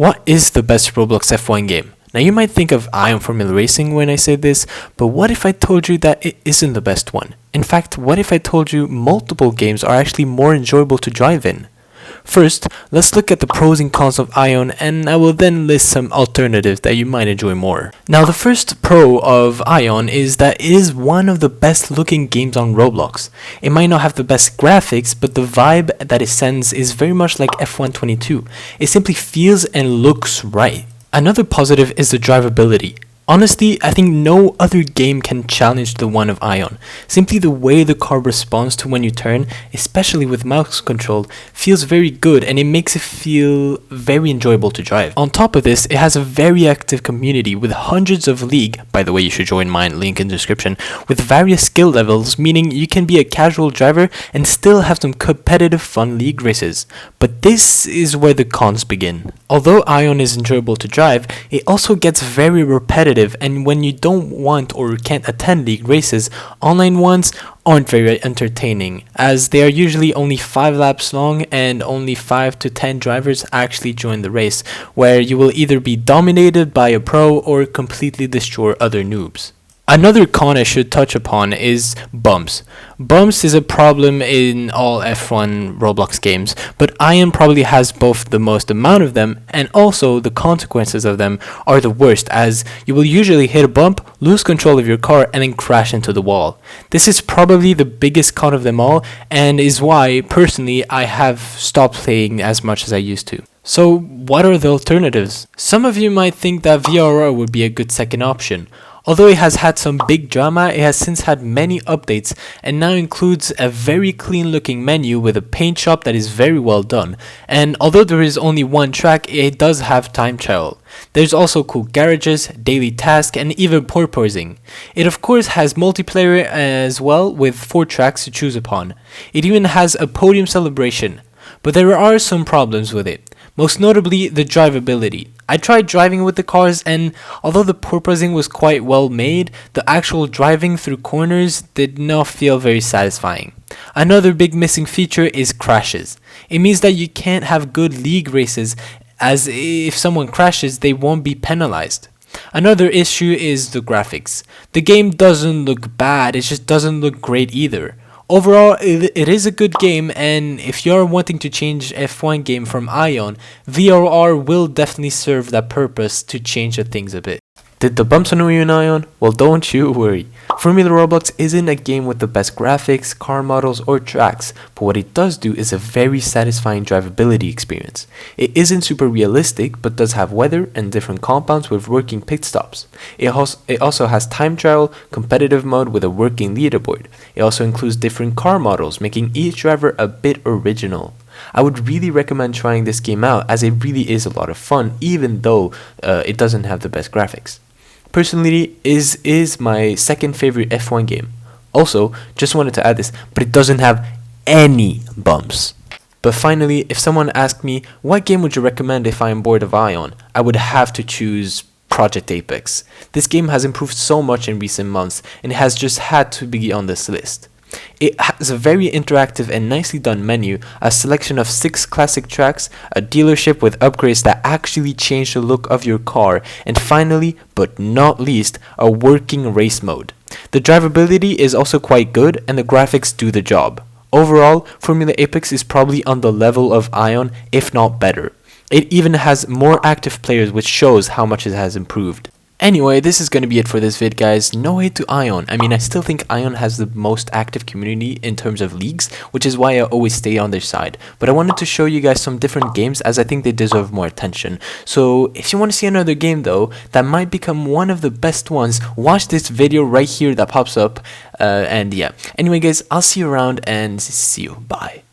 What is the best Roblox F1 game? Now you might think of Ion Formula Racing when I say this, but what if I told you that it isn't the best one? In fact, what if I told you multiple games are actually more enjoyable to drive in? First, let's look at the pros and cons of Ion, and I will then list some alternatives that you might enjoy more. Now the first pro of Ion is that it is one of the best looking games on Roblox. It might not have the best graphics, but the vibe that it sends is very much like F1 22. It simply feels and looks right. Another positive is the drivability. Honestly, I think no other game can challenge the one of Ion. Simply the way the car responds to when you turn, especially with mouse control, feels very good and it makes it feel very enjoyable to drive. On top of this, it has a very active community with hundreds of league, by the way you should join mine, link in description, with various skill levels, meaning you can be a casual driver and still have some competitive fun league races. But this is where the cons begin. Although Ion is enjoyable to drive, it also gets very repetitive, and when you don't want or can't attend league races, online ones aren't very entertaining, as they are usually only 5 laps long and only 5 to 10 drivers actually join the race, where you will either be dominated by a pro or completely destroy other noobs. Another con I should touch upon is bumps. Bumps is a problem in all F1 Roblox games, but Ion probably has both the most amount of them and also the consequences of them are the worst, as you will usually hit a bump, lose control of your car and then crash into the wall. This is probably the biggest con of them all and is why personally I have stopped playing as much as I used to. So what are the alternatives? Some of you might think that VOR would be a good second option. Although it has had some big drama, it has since had many updates and now includes a very clean looking menu with a paint shop that is very well done. And although there is only one track, it does have time trial. There's also cool garages, daily tasks, and even porpoising. It of course has multiplayer as well with 4 tracks to choose upon. It even has a podium celebration. But there are some problems with it. Most notably, the drivability. I tried driving with the cars and although the porpoising was quite well made, the actual driving through corners did not feel very satisfying. Another big missing feature is crashes. It means that you can't have good league races, as if someone crashes they won't be penalized. Another issue is the graphics. The game doesn't look bad, it just doesn't look great either. Overall, it is a good game, and if you're wanting to change F1 game from Ion, VOR will definitely serve that purpose to change the things a bit. Did the bumps annoy you in Ion? Well, don't you worry. Formula Roblox isn't a game with the best graphics, car models, or tracks, but what it does do is a very satisfying drivability experience. It isn't super realistic, but does have weather and different compounds with working pit stops. It also has time trial, competitive mode with a working leaderboard. It also includes different car models, making each driver a bit original. I would really recommend trying this game out, as it really is a lot of fun, even though it doesn't have the best graphics. Personally, is my second favorite F1 game. Also, just wanted to add this, but it doesn't have any bumps. But finally, if someone asked me, what game would you recommend if I am bored of Ion? I would have to choose Project Apex. This game has improved so much in recent months, and it has just had to be on this list. It has a very interactive and nicely done menu, a selection of 6 classic tracks, a dealership with upgrades that actually change the look of your car, and finally, but not least, a working race mode. The drivability is also quite good and the graphics do the job. Overall, Formula Apex is probably on the level of Ion, if not better. It even has more active players, which shows how much it has improved. Anyway, this is going to be it for this vid, guys. No hate to Ion. I mean, I still think Ion has the most active community in terms of leagues, which is why I always stay on their side. But I wanted to show you guys some different games, as I think they deserve more attention. So if you want to see another game though that might become one of the best ones, watch this video right here that pops up. And yeah. Anyway guys, I'll see you around and see you. Bye.